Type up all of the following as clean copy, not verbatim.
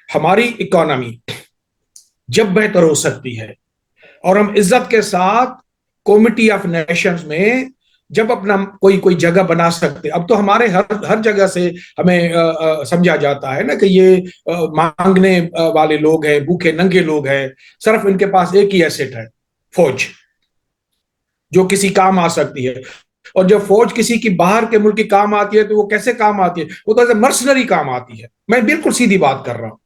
ہماری اکانومی جب بہتر ہو سکتی ہے اور ہم عزت کے ساتھ کمیٹی آف نیشنز میں جب اپنا کوئی جگہ بنا سکتے. اب تو ہمارے ہر جگہ سے ہمیں سمجھا جاتا ہے نا کہ یہ مانگنے والے لوگ ہیں, بھوکے ننگے لوگ ہیں, صرف ان کے پاس ایک ہی ایسٹ ہے, فوج, جو کسی کام آ سکتی ہے. اور جب فوج کسی کی باہر کے ملک کی کام آتی ہے تو وہ کیسے کام آتی ہے؟ وہ تو ایسے مرسنری کام آتی ہے. میں بالکل سیدھی بات کر رہا ہوں.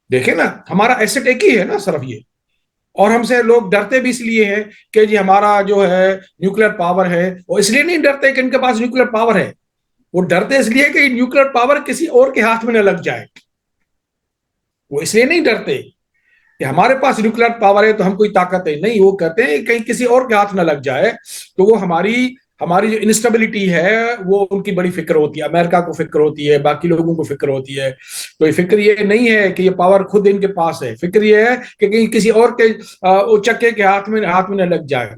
دیکھیں نا, ہمارا ایسٹ ایک ہی ہے نا صرف یہ. اور ہم سے لوگ ڈرتے بھی اس لیے ہیں کہ جی ہمارا جو ہے نیوکلیر پاور ہے. وہ اس لیے نہیں ڈرتے کہ ان کے پاس نیوکلیر پاور ہے, وہ ڈرتے اس لیے کہ نیوکلیر پاور کسی اور کے ہاتھ میں نہ لگ جائے. وہ اس لیے نہیں ڈرتے کہ ہمارے پاس نیوکلیر پاور ہے تو ہم کوئی طاقت ہے نہیں. وہ کہتے ہیں کہیں کسی اور کے ہاتھ نہ لگ جائے. تو وہ ہماری جو انسٹیبلٹی ہے وہ ان کی بڑی فکر ہوتی ہے. امریکہ کو فکر ہوتی ہے, باقی لوگوں کو فکر ہوتی ہے. تو یہ فکر یہ نہیں ہے کہ یہ پاور خود ان کے پاس ہے, فکر یہ ہے کہ کہیں کسی اور کے چکے کے ہاتھ میں نہ لگ جائے.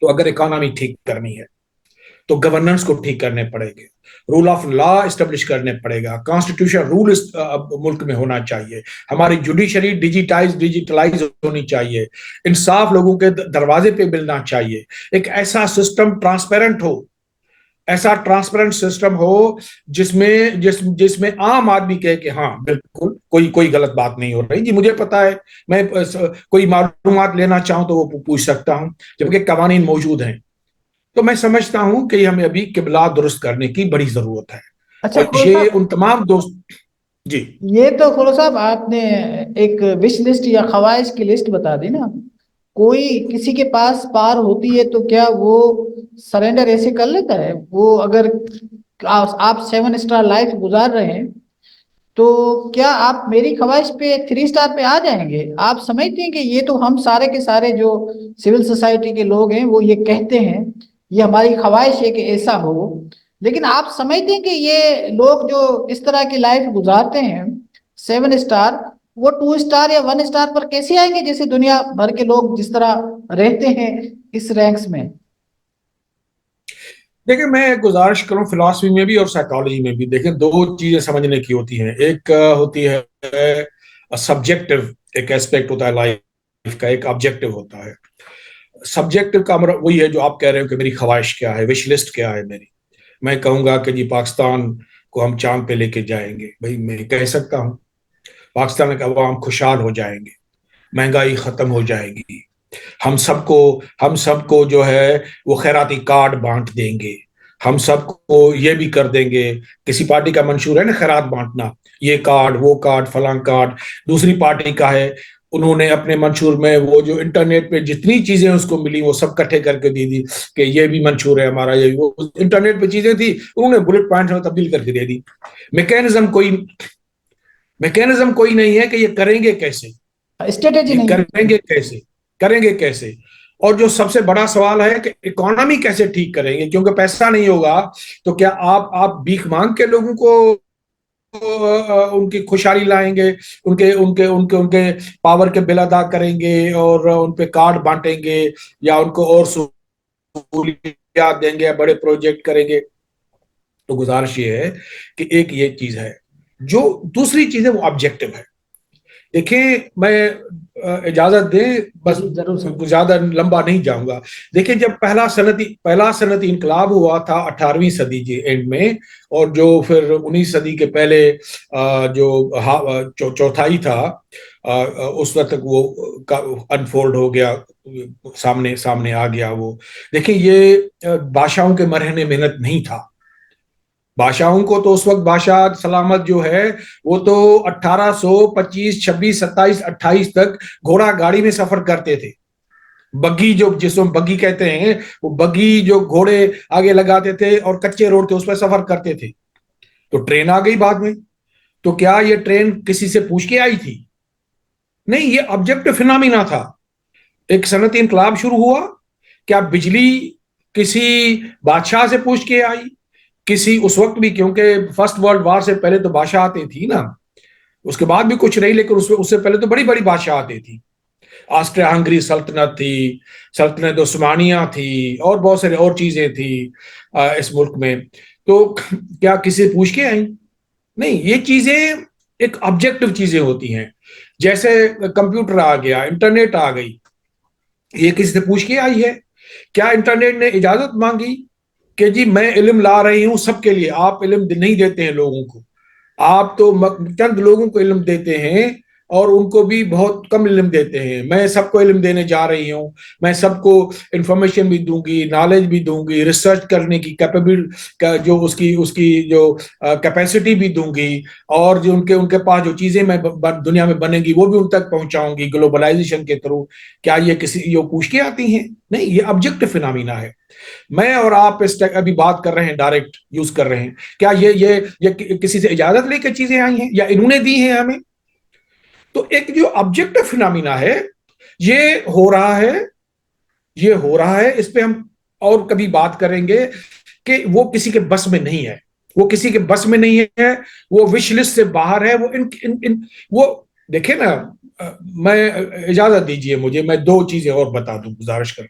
تو اگر اکانومی ٹھیک کرنی ہے تو گورننس کو ٹھیک کرنے پڑے گے, رول آف لا اسٹیبلش کرنے پڑے گا, کانسٹیٹیوشن رول ملک میں ہونا چاہیے, ہماری جوڈیشری ڈیجیٹلائز ہونی چاہیے, انصاف لوگوں کے دروازے پہ ملنا چاہیے, ایک ایسا سسٹم ٹرانسپیرنٹ ہو, ایسا ٹرانسپیرنٹ سسٹم ہو جس میں عام آدمی کہے کہ ہاں بالکل کوئی غلط بات نہیں ہو رہی, جی مجھے پتا ہے, میں کوئی معلومات لینا چاہوں تو وہ پوچھ سکتا ہوں, جبکہ قوانین موجود ہیں. تو میں سمجھتا ہوں کہ ہمیں ابھی قبلہ درست کرنے کی بڑی ضرورت ہے. اچھا اور کھولو یہ صاحب, ان تمام دوست. جی یہ تو کھولو صاحب آپ نے ایک وش لسٹ یا خواہش کی لسٹ بتا دی نا. کوئی کسی کے پاس پار ہوتی ہے تو کیا وہ سرنڈر ایسے کر لیتا ہے؟ وہ اگر آپ 7 اسٹار لائف گزار رہے ہیں تو کیا آپ میری خواہش پہ 3 اسٹار پہ آ جائیں گے؟ آپ سمجھتے ہیں کہ یہ تو ہم سارے کے سارے جو سول سوسائٹی کے لوگ ہیں وہ یہ کہتے ہیں, یہ ہماری خواہش ہے کہ ایسا ہو, لیکن آپ سمجھتے ہیں کہ یہ لوگ جو اس طرح کی لائف گزارتے ہیں 7 اسٹار, وہ 2 اسٹار یا 1 اسٹار پر کیسے آئیں گے جیسے دنیا بھر کے لوگ جس طرح رہتے ہیں اس رینکس میں؟ دیکھیں, میں گزارش کروں فلاسفی میں بھی اور سائیکالوجی میں بھی. دیکھیں, دو چیزیں سمجھنے کی ہوتی ہیں. ایک ہوتی ہے سبجیکٹو, ایک ایسپیکٹ ہوتا ہے لائف کا, ایک آبجیکٹو ہوتا ہے. سبجیکٹو کا وہی ہے جو آپ کہہ رہے ہو کہ میری خواہش کیا ہے, وش لسٹ کیا ہے میری. میں کہوں گا کہ جی پاکستان کو ہم چاند پہ لے کے جائیں گے. بھائی میں کہہ سکتا ہوں پاکستان کے عوام خوشحال ہو جائیں گے, مہنگائی ختم ہو جائے گی, ہم سب کو جو ہے وہ خیراتی کارڈ بانٹ دیں گے, ہم سب کو یہ بھی کر دیں گے. کسی پارٹی کا منشور ہے نا خیرات بانٹنا, یہ کارڈ وہ کارڈ فلاں کارڈ. دوسری پارٹی کا ہے, انہوں نے اپنے منشور میں وہ جو انٹرنیٹ پہ جتنی چیزیں اس کو ملی وہ سب کٹھے کر کے دے دی کہ یہ بھی منشور ہے ہمارا. یہ وہ انٹرنیٹ پہ چیزیں تھی, انہوں نے بلٹ پوائنٹ میں تبدیل کر کے دے دی. میکینزم کوئی نہیں ہے کہ یہ کریں گے کیسے, اسٹریٹجی یہ نہیں کریں گے کیسے. اور جو سب سے بڑا سوال ہے کہ اکانومی کیسے ٹھیک کریں گے, کیونکہ پیسہ نہیں ہوگا تو کیا آپ بھیک مانگ کے لوگوں کو ان کی خوشحالی لائیں گے, ان کے پاور کے بل ادا کریں گے اور ان پہ کارڈ بانٹیں گے, یا ان کو اور سہولیات دیں گے, بڑے پروجیکٹ کریں گے. تو گزارش یہ ہے کہ ایک یہ چیز ہے. جو دوسری چیز ہے وہ آبجیکٹو ہے. دیکھیں, میں اجازت دیں بس ضرور سر. زیادہ لمبا نہیں جاؤں گا. دیکھیں, جب پہلا صنعتی انقلاب ہوا تھا 18ویں صدی کے اینڈ میں, اور جو پھر 19 صدی کے پہلے جو چوتھائی تھا اس وقت تک وہ انفولڈ ہو گیا, سامنے آ گیا. وہ دیکھیں, یہ بادشاہوں کے مرہن محنت نہیں تھا. بادشاہوں کو تو اس وقت بادشاہ سلامت جو ہے وہ تو 1825 26 27 28 تک گھوڑا گاڑی میں سفر کرتے تھے. بگی جس کو بگی کہتے ہیں, وہ بگی جو گھوڑے آگے لگاتے تھے اور کچے روڈ تھے اس پہ سفر کرتے تھے. تو ٹرین آ گئی بعد میں. تو کیا یہ ٹرین کسی سے پوچھ کے آئی تھی؟ نہیں, یہ آبجیکٹو فینامینا تھا. ایک صنعتی انقلاب شروع ہوا, کیا بجلی کسی بادشاہ سے پوچھ کے آئی؟ کسی اس وقت بھی, کیونکہ فرسٹ ورلڈ وار سے پہلے تو بادشاہ آتی تھی نا, اس کے بعد بھی کچھ نہیں, لیکن اس سے پہلے تو بڑی بڑی بادشاہ آتی تھی. آسٹریا ہنگری سلطنت تھی, سلطنت عثمانیہ تھی, اور بہت سارے اور چیزیں تھی اس ملک میں. تو کیا کسی پوچھ کے آئیں؟ نہیں، یہ چیزیں ایک آبجیکٹو چیزیں ہوتی ہیں. جیسے کمپیوٹر آ گیا، انٹرنیٹ آ گئی، یہ کسی سے پوچھ کے آئی ہے؟ کیا انٹرنیٹ نے اجازت مانگی کہ جی میں علم لا رہی ہوں سب کے لیے؟ آپ علم نہیں دیتے ہیں لوگوں کو، آپ تو چند لوگوں کو علم دیتے ہیں، اور ان کو بھی بہت کم علم دیتے ہیں. میں سب کو علم دینے جا رہی ہوں، میں سب کو انفارمیشن بھی دوں گی، نالج بھی دوں گی، ریسرچ کرنے کی کیپیبل جو اس کی جو کیپیسٹی بھی دوں گی، اور جو ان کے پاس جو چیزیں میں دنیا میں بنے گی وہ بھی ان تک پہنچاؤں گی گلوبلائزیشن کے تھرو. کیا یہ پوچھ کے آتی ہیں؟ نہیں، یہ آبجیکٹ فینامینا ہے. میں اور آپ ابھی بات کر رہے ہیں، ڈائریکٹ یوز کر رہے ہیں. کیا یہ کسی سے اجازت لے کے چیزیں آئی ہیں یا انہوں نے دی ہیں ہمیں؟ تو ایک جو آبجیکٹ فینامینا ہے، یہ ہو رہا ہے، یہ ہو رہا ہے. اس پہ ہم اور کبھی بات کریں گے کہ وہ کسی کے بس میں نہیں ہے، وہ کسی کے بس میں نہیں ہے، وہ وش لسٹ سے باہر ہے. وہ دیکھیں نا، میں اجازت دیجئے مجھے، میں دو چیزیں اور بتا دوں، گزارش کر.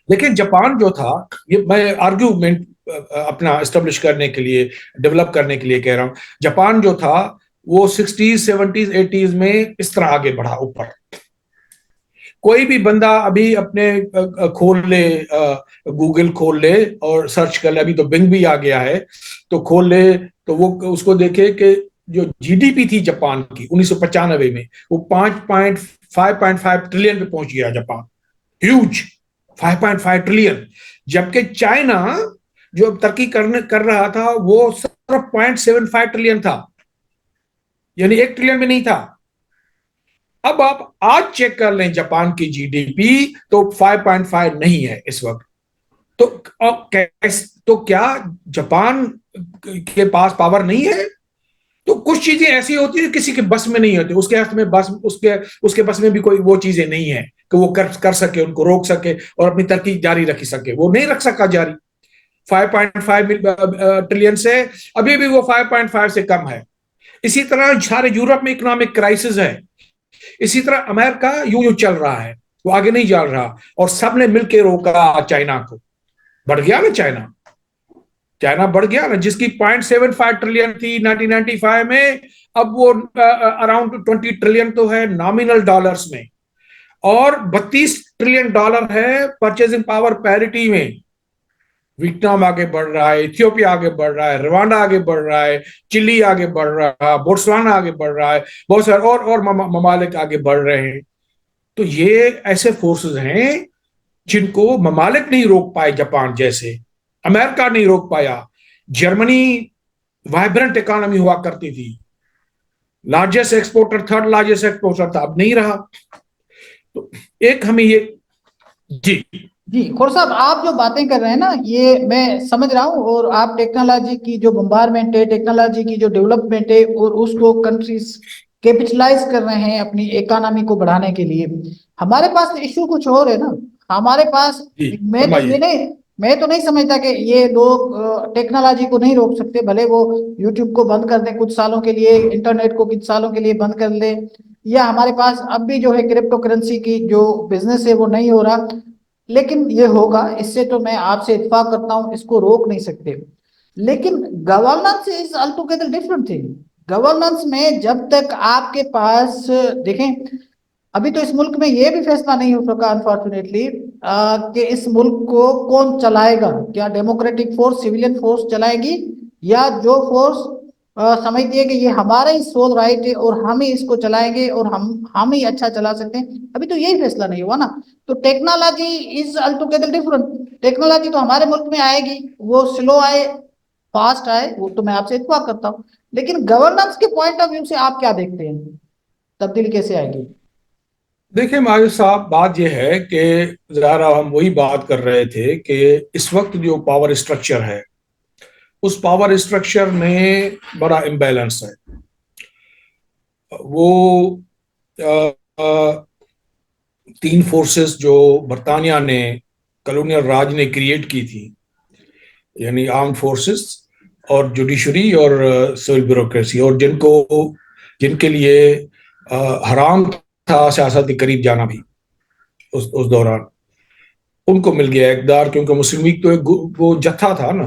لیکن جاپان جو تھا، یہ میں آرگیومنٹ اپنا اسٹیبلش کرنے کے لیے، ڈیولپ کرنے کے لیے کہہ رہا ہوں. جاپان جو تھا وہ 60s 70s 80s میں اس طرح آگے بڑھا اوپر. کوئی بھی بندہ ابھی اپنے کھول لے، گوگل کھول لے اور سرچ کر لے، ابھی تو بنگ بھی آ گیا ہے، تو کھول لے تو وہ اس کو دیکھے کہ جو جی ڈی پی تھی جاپان کی 1995 میں، وہ 5.5 ٹریلین پہ پہنچ گیا جاپان. Huge 5.5 trillion. جبکہ چائنا جو ترقی کر رہا تھا وہ صرف 0.75 ٹریلین تھا، یعنی 1 ٹریلین میں نہیں تھا. اب آپ آج چیک کر لیں جاپان کی جی ڈی پی تو 5.5 نہیں ہے اس وقت. تو کیا جاپان کے پاس پاور نہیں ہے؟ تو کچھ چیزیں ایسی ہوتی ہیں کسی کے بس میں نہیں ہوتی. اس کے ہاتھ میں بس، اس کے بس میں بھی کوئی وہ چیزیں نہیں ہیں کہ وہ کر سکے، ان کو روک سکے اور اپنی ترقی جاری رکھ سکے. وہ نہیں رکھ سکا جاری 5.5 ٹریلین سے، ابھی بھی وہ 5.5 سے کم ہے. اسی طرح سارے یورپ میں اکنامک کرائسس ہے. اسی طرح امریکہ یوں چل رہا ہے، وہ آگے نہیں جا رہا، اور سب نے مل کے روکا چائنا کو. بڑھ گیا نا چائنا بڑھ گیا نا، جس کی 0.75 ٹریلین تھی 1995 میں، اب وہ اراؤنڈ 20 ٹریلین تو ہے نامینل ڈالرز میں، اور 32 ٹریلین ڈالر ہے پرچیزنگ پاور پیرٹی میں. ویتنام آگے بڑھ رہا ہے، ایتھیوپیا آگے بڑھ رہا ہے، روانڈا آگے بڑھ رہا ہے، چلی آگے بڑھ رہا ہے، بوٹسوانا آگے بڑھ رہا ہے، بہت سارے اور ممالک آگے بڑھ رہے ہیں. تو یہ ایسے فورسز ہیں جن کو ممالک نہیں روک پائے. جاپان جیسے، امریکہ نہیں روک پایا. جرمنی وائبرنٹ اکانومی ہوا کرتی تھی، largest exporter, third largest exporter تھا، اب نہیں رہا. تو ایک ہمیں یہ، جی جی خور صاحب، آپ جو باتیں کر رہے ہیں نا، یہ میں سمجھ رہا ہوں، اور آپ ٹیکنالوجی کی جو بمبارمنٹ ہے، ٹیکنالوجی کی جو ڈیولپمنٹ ہے، اور اس کو کنٹریز کیپٹلائز کر رہے ہیں اپنی اکانومی کو بڑھانے کے لیے. ہمارے پاس ایشو کچھ اور ہے نا. ہمارے پاس، جی فرمائیے. میں تو نہیں سمجھتا کہ یہ لوگ ٹیکنالوجی کو نہیں روک سکتے، بھلے وہ یوٹیوب کو بند کر دیں کچھ سالوں کے لیے، انٹرنیٹ کو کچھ سالوں کے لیے بند کر دیں، یا ہمارے پاس اب بھی جو ہے کرپٹو کرنسی کی جو بزنس ہے وہ نہیں ہو رہا، لیکن یہ ہوگا. اس سے تو میں آپ سے اتفاق کرتا ہوں، اس کو روک نہیں سکتے. لیکن گورننس از altogether different تھنگ. گورننس میں جب تک آپ کے پاس، دیکھیں ابھی تو اس ملک میں یہ بھی فیصلہ نہیں ہو سکا انفارچونیٹلی کہ اس ملک کو کون چلائے گا. کیا ڈیموکریٹک فورس، سویلین فورس چلائے گی، یا جو فورس سمجھتی ہے کہ یہ ہمارا ہی سول رائٹ ہے اور ہم ہی اس کو چلائیں گے اور ہم ہی اچھا چلا سکتے ہیں. ابھی تو یہی فیصلہ نہیں ہوا نا. تو technology is altogether different. Technology تو ہمارے ملک میں آئے گی، وہ سلو آئے فاسٹ آئے، وہ تو میں آپ سے اتفاق کرتا ہوں. لیکن گورننس کے پوائنٹ آف ویو سے آپ کیا دیکھتے ہیں، تبدیلی کیسے آئے گی؟ دیکھیں ماجد صاحب، بات یہ ہے کہ ذرا ہم وہی بات کر رہے تھے کہ اس وقت جو پاور اسٹرکچر ہے، اس پاور اسٹرکچر میں بڑا امبیلنس ہے. وہ 3 فورسز جو برطانیہ نے، کالونیل راج نے کریٹ کی تھی، یعنی آرم فورسز اور جوڈیشری اور سول بیوروکریسی، اور جن کے لیے حرام تھا سیاست کے قریب جانا بھی اس دوران، ان کو مل گیا اقدار. کیونکہ مسلم لیگ تو وہ جتھا تھا نا،